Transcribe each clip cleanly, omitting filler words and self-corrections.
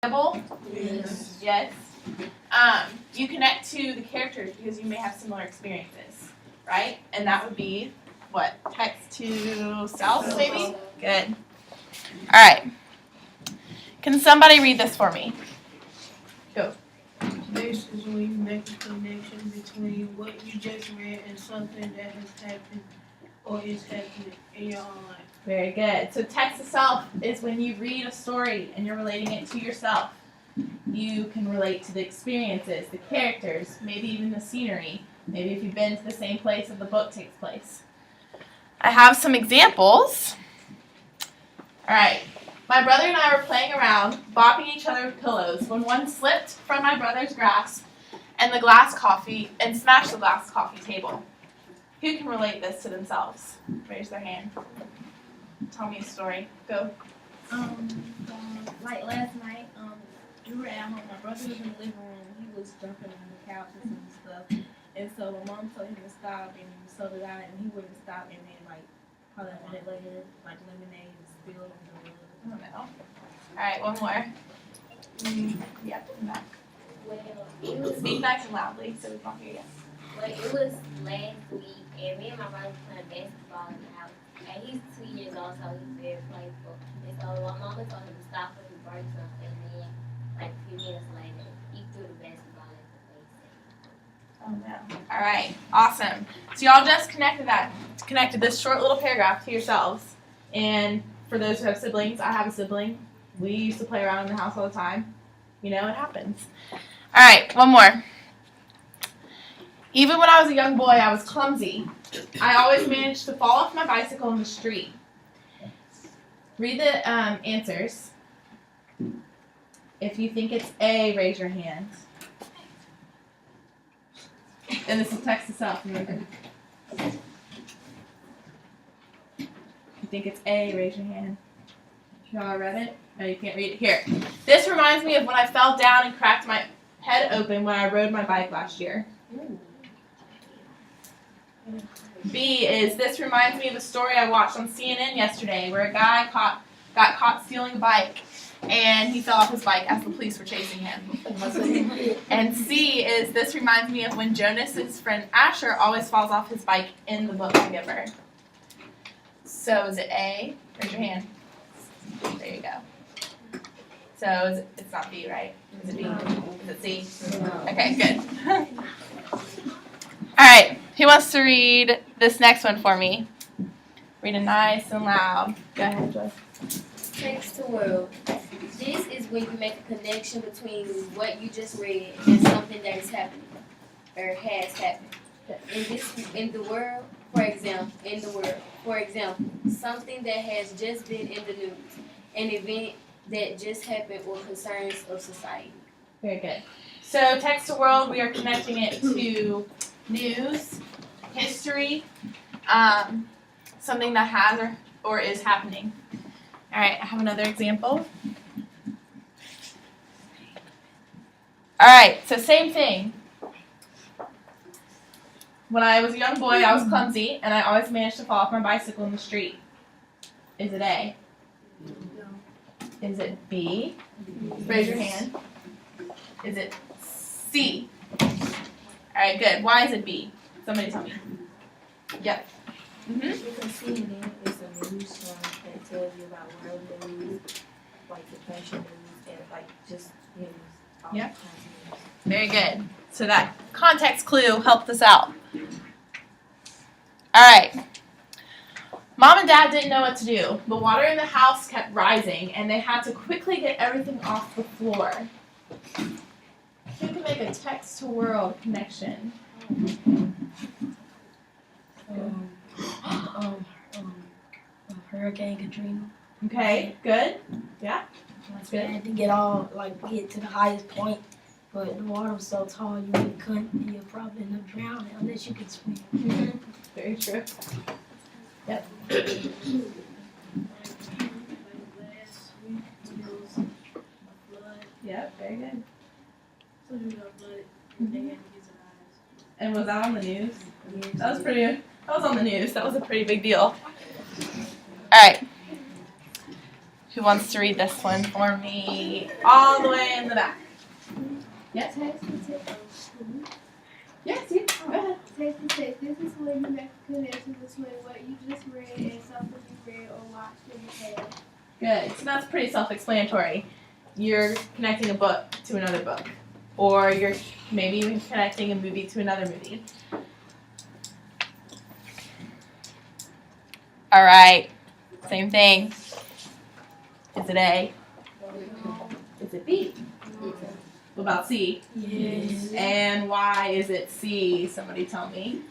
Yes. Yes. You connect to the characters because you may have similar experiences, right? And that would be what? Text to self, maybe? Good. All right. Can somebody read this for me? Go. This is when you make a connection between what you just read and something that has happened or is happening in your own life. Very good. So text to self is when you read a story and you're relating it to yourself. You can relate to the experiences, the characters, maybe even the scenery. Maybe if you've been to the same place that the book takes place. I have some examples. All right. My brother and I were playing around, bopping each other with pillows, when one slipped from my brother's grasp and smashed the glass coffee table. Who can relate this to themselves? Raise their hand. Tell me a story. Go. Like last night, we were at home. My brother was in the living room. He was jumping on the couches and stuff. And so my mom told him to stop, and so did I, and he wouldn't stop. And then, like, probably a minute later, like, lemonade spilled on the rug. Oh no. Alright, one more. Yep, in the back. Well, Speak nice and loudly so we can hear you. it was last week, and me and my brother was playing basketball in the house. And he's 2 years old, so he's very playful. And so my mama told him to stop when he broke something, and then, like, a few minutes later, he threw the basketball at the face. Oh no. Alright, awesome. So y'all just connected this short little paragraph to yourselves. And for those who have siblings, I have a sibling. We used to play around in the house all the time. You know, it happens. Alright, one more. Even when I was a young boy, I was clumsy. I always managed to fall off my bicycle in the street. Read the answers. If you think it's A, raise your hand. And this is text to self, remember. If you think it's A, raise your hand. Y'all read it? No, you can't read it. Here. This reminds me of when I fell down and cracked my head open when I rode my bike last year. B is, this reminds me of a story I watched on CNN yesterday where a guy got caught stealing a bike and he fell off his bike as the police were chasing him. And C is, this reminds me of when Jonas's friend Asher always falls off his bike in the book The Giver. So is it A? Raise your hand. There you go. So it's not B, right? Is it B? Is it C? Okay, good. Alright, who wants to read this next one for me? Read it nice and loud. Go ahead, Joyce. Text to world. This is when you make a connection between what you just read and something that is happening or has happened. For example, something that has just been in the news, an event that just happened or concerns of society. Very good. So text to world, we are connecting it to news, history, something that has or is happening. All right, I have another example. All right, so same thing. When I was a young boy, I was clumsy, and I always managed to fall off my bicycle in the street. Is it A? No. Is it B? Raise your hand. Is it C? All right, good. Why is it B? Somebody tell me. Yep. Because CNN is a news channel that tells you about world news, like the fashion news, and like just news. Yep. Very good. So that context clue helped us out. All right. Mom and Dad didn't know what to do. The water in the house kept rising, and they had to quickly get everything off the floor. Who can make a text-to-world connection? Hurricane Katrina. Okay, good. Yeah, that's We good. had to get to the highest point, but the water was so tall you really couldn't. You'd probably end up drowning unless you could swim. Mm-hmm. Very true. Yep. Yep, very good. And was that on the news? That was on the news. That was a pretty big deal. All right. Who wants to read this one for me? All the way in the back. Yes. Yes, you. Go ahead. Text to text. This is when you make a connection between what you just read and something you read or watched in the past. Good. So that's pretty self-explanatory. You're connecting a book to another book, or you're maybe even connecting a movie to another movie. All right. Same thing. Is it A? Is it B? What about C? Yes. And why is it C? Somebody tell me.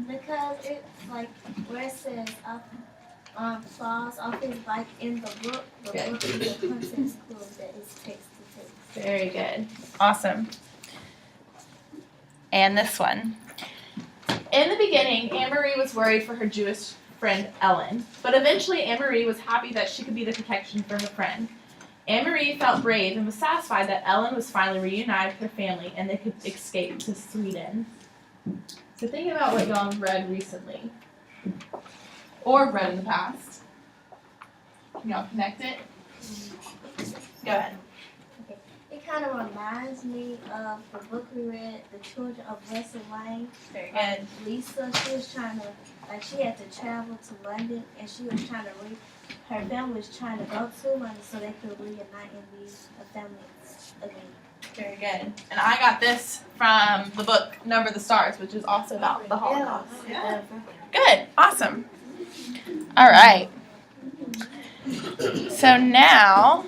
Because it's like where it says flaws off is like in the book. The Good. book is the context clue that is text to text. Very good. Awesome. And this one. In the beginning, Anne-Marie was worried for her Jewish friend Ellen, but eventually Anne-Marie was happy that she could be the protection for her friend. Anne-Marie felt brave and was satisfied that Ellen was finally reunited with her family and they could escape to Sweden. So think about what y'all have read recently, or read in the past. Can y'all connect it? Go ahead. It kind of reminds me of the book we read, The Children of Russell Lane. Very good. Lisa, she was trying to, like, she had to travel to London, and she was trying to her family was trying to go to London so they could reunite and be a family again. Very good. And I got this from the book Number the Stars, which is also about the Holocaust. Yeah. Good. Awesome. All right. So now,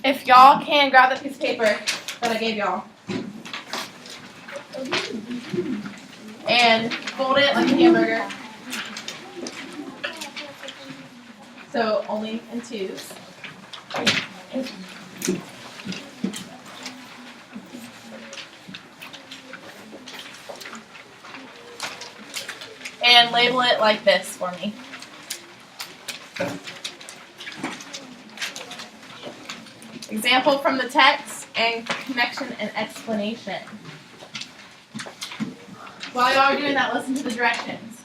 if y'all can grab the piece of paper that I gave y'all and fold it like a hamburger. So only in twos. And label it like this for me. Example from the text and connection and explanation. While y'all are doing that, listen to the directions.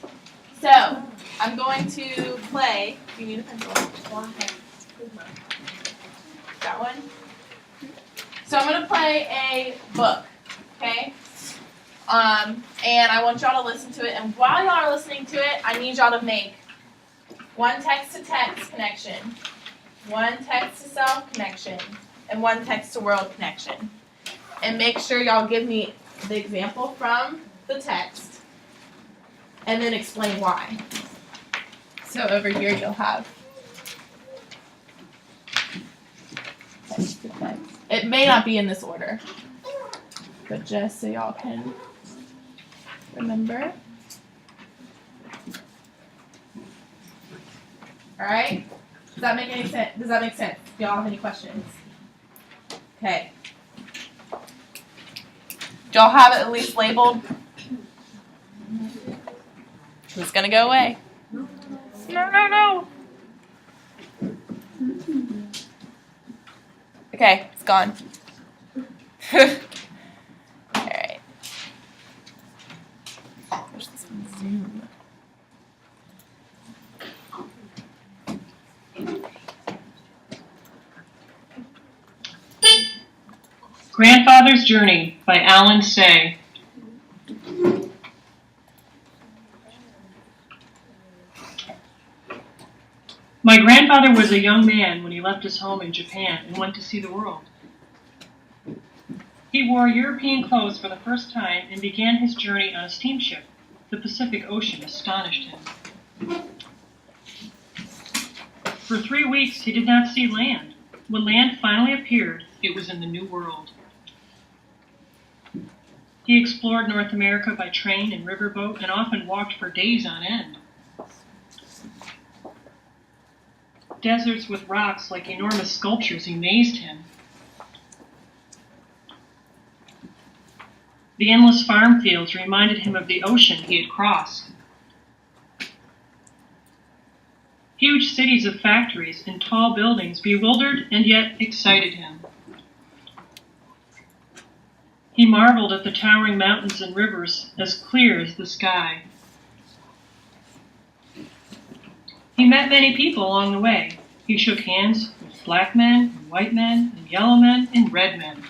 So, I'm going to play. Do you need a pencil? Got one? So I'm going to play a book, okay? And I want y'all to listen to it. And while y'all are listening to it, I need y'all to make one text-to-text connection, one text-to-self connection, and one text-to-world connection. And make sure y'all give me the example from the text, and then explain why. So over here you'll have text-to-text. It may not be in this order, but just so y'all can remember. Alright? Does that make any sense? Does that make sense? Do y'all have any questions? Okay. Do y'all have it at least labeled? It's gonna go away. No. Okay, it's gone. Alright. Zoom. Grandfather's Journey by Alan Say. My grandfather was a young man when he left his home in Japan and went to see the world. He wore European clothes for the first time and began his journey on a steamship. The Pacific Ocean astonished him. For 3 weeks, he did not see land. When land finally appeared, it was in the New World. He explored North America by train and riverboat and often walked for days on end. Deserts with rocks like enormous sculptures amazed him. The endless farm fields reminded him of the ocean he had crossed. Huge cities of factories and tall buildings bewildered and yet excited him. He marveled at the towering mountains and rivers as clear as the sky. He met many people along the way. He shook hands with black men, and white men, and yellow men, and red men.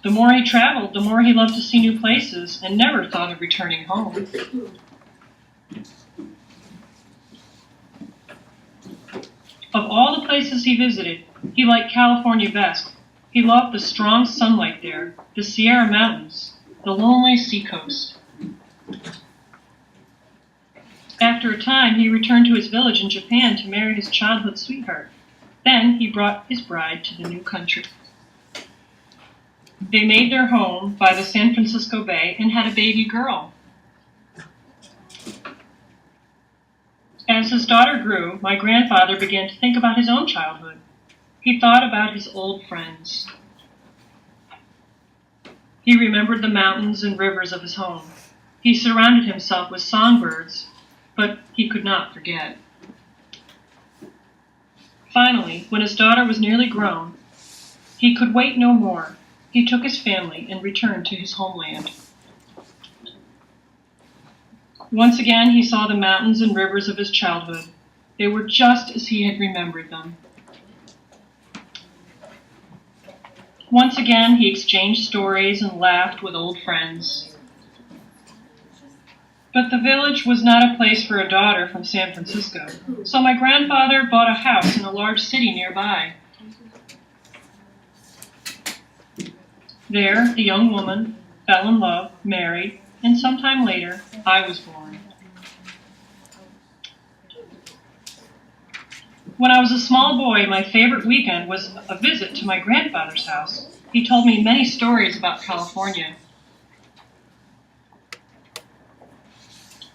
The more he traveled, the more he loved to see new places and never thought of returning home. Of all the places he visited, he liked California best. He loved the strong sunlight there, the Sierra Mountains, the lonely seacoast. After a time, he returned to his village in Japan to marry his childhood sweetheart. Then he brought his bride to the new country. They made their home by the San Francisco Bay and had a baby girl. As his daughter grew, my grandfather began to think about his own childhood. He thought about his old friends. He remembered the mountains and rivers of his home. He surrounded himself with songbirds, but he could not forget. Finally, when his daughter was nearly grown, he could wait no more. He took his family and returned to his homeland. Once again, he saw the mountains and rivers of his childhood. They were just as he had remembered them. Once again, he exchanged stories and laughed with old friends. But the village was not a place for a daughter from San Francisco, so my grandfather bought a house in a large city nearby. There, the young woman fell in love, married, and sometime later, I was born. When I was a small boy, my favorite weekend was a visit to my grandfather's house. He told me many stories about California.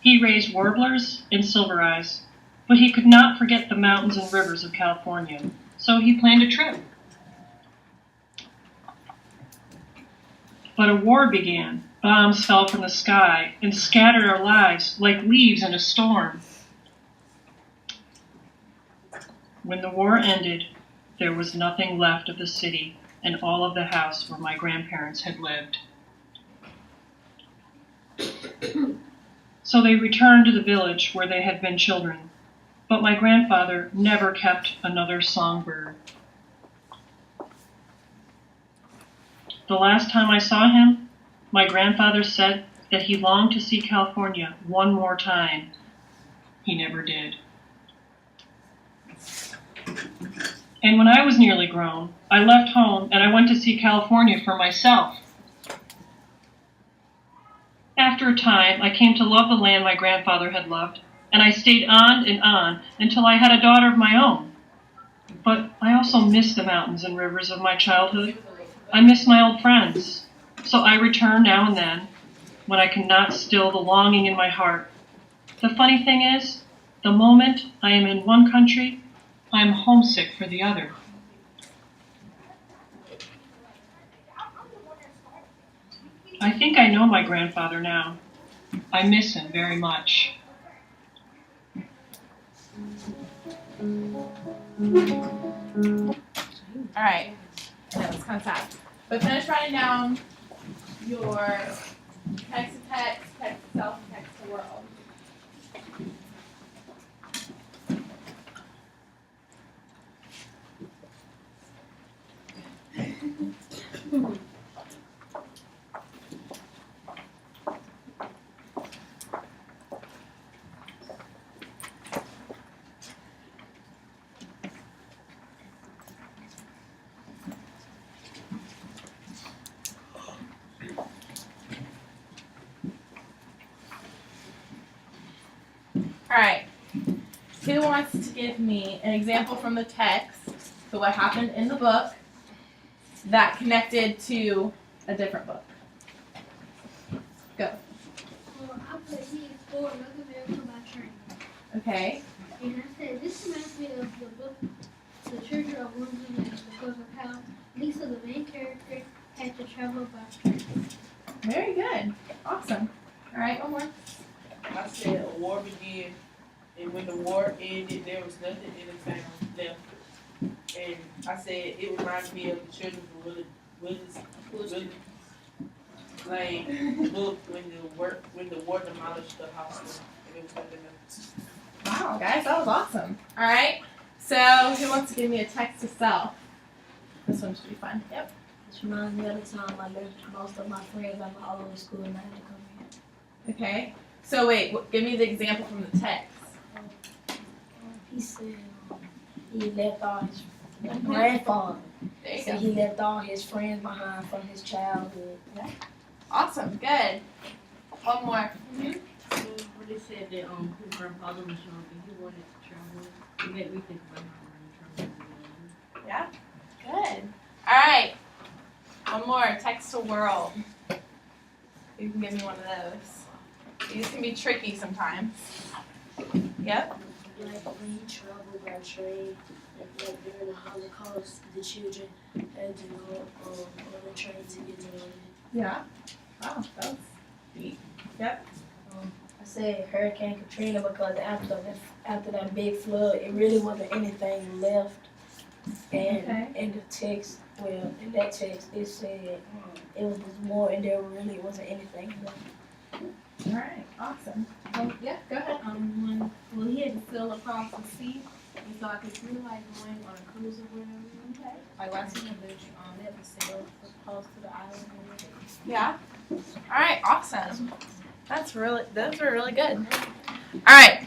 He raised warblers and silver eyes, but he could not forget the mountains and rivers of California, so he planned a trip. But a war began. Bombs fell from the sky and scattered our lives like leaves in a storm. When the war ended, there was nothing left of the city and all of the house where my grandparents had lived. So they returned to the village where they had been children, but my grandfather never kept another songbird. The last time I saw him, my grandfather said that he longed to see California one more time. He never did. And when I was nearly grown, I left home and I went to see California for myself. After a time, I came to love the land my grandfather had loved, and I stayed on and on until I had a daughter of my own. But I also miss the mountains and rivers of my childhood. I miss my old friends. So I return now and then, when I cannot still the longing in my heart. The funny thing is, the moment I am in one country, I am homesick for the other. I think I know my grandfather now. I miss him very much. All right. I know it's kind of sad, but finish writing down your text to text, text to self, and text to world. Alright, who wants to give me an example from the text, so what happened in the book, that connected to a different book? Go. Well, I put he explored North America by train. Okay. And I said, this reminds me of the book, The Treasure of Wonderland, because of how Lisa, the main character, had to travel by train. Very good. Awesome. Alright, one more. I said a war began, and when the war ended, there was nothing in the town left. And I said it reminded me of the Children of Willis Lane book when the war demolished the hospital and it was nothing else. Wow, guys, that was awesome. All right. So who wants to give me a text to self? This one should be fun. Yep. This reminds me of the time I left most of my friends at my old school and I had to come here. Okay. So wait, give me the example from the text. He said he left all his grandfather. There you So go. he left all his friends behind from his childhood. Awesome. Good. One more. So when they said that his grandfather was young and he wanted to travel, it made me think about how I'm traveling. Yeah. Good. All right. One more. Text to world. You can give me one of those. These can be tricky sometimes. Yep. Like when you travel by train, like during the Holocaust, the children had to go on the train to get to London. Yeah. Wow. That was deep. Yep. I said Hurricane Katrina because after that big flood, it really wasn't anything left. And Okay. in the text, well, in that text, it said it was just more, and there really wasn't anything left. All right. Awesome. Yeah. Go ahead. When he had to sail across the sea, and so I could feel like going on a cruise or whatever. Okay. Like watching the they had to sail across to the island and everything. Yeah. All right. Awesome. Those were really good. All right.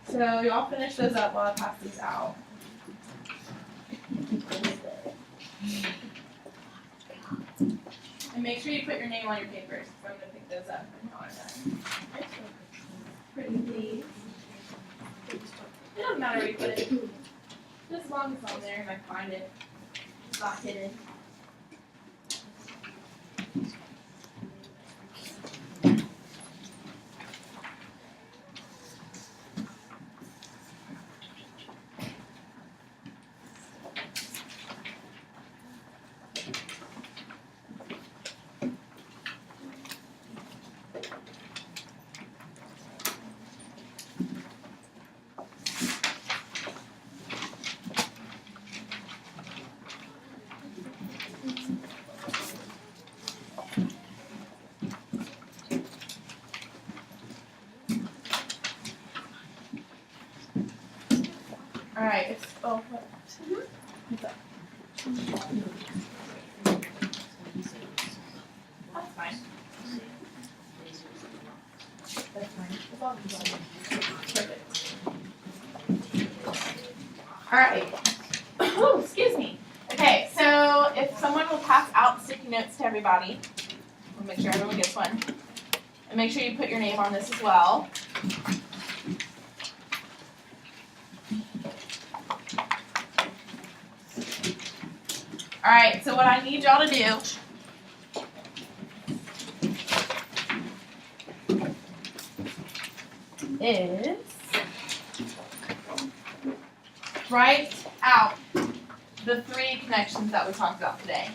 So y'all finish those up while I pass these out. And make sure you put your name on your papers. I'm gonna pick those up when y'all are done. Pretty please. It doesn't matter where you put it. Just as long as it's on there and I find it. It's not hidden. All right. It's what? What's up? That's fine. That's fine. As long as it's on there. Perfect. All right. Oh, excuse me. Okay, so if someone will pass out sticky notes to everybody, we'll make sure everyone gets one. And make sure you put your name on this as well. All right, so what I need y'all to do is write out the 3 connections that we talked about today.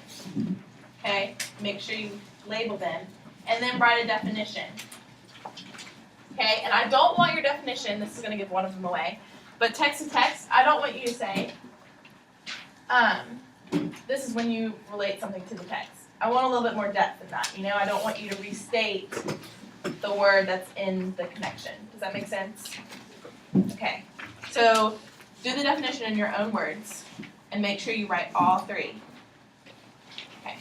Okay, make sure you label them, and then write a definition. Okay, and I don't want your definition, this is going to give one of them away, but text to text, I don't want you to say, this is when you relate something to the text. I want a little bit more depth than that, you know? I don't want you to restate the word that's in the connection. Does that make sense? Okay, so do the definition in your own words and make sure you write all 3. Okay.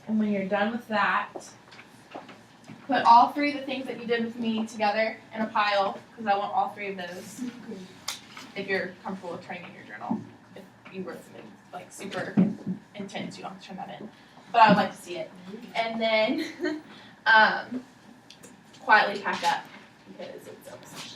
And when you're done with that, put all 3 of the things that you did with me together in a pile, because I want all 3 of those. If you're comfortable with turning in your journal. If you wrote something like super intense, you don't have to turn that in. But I would like to see it. And then quietly pack up, because it's almost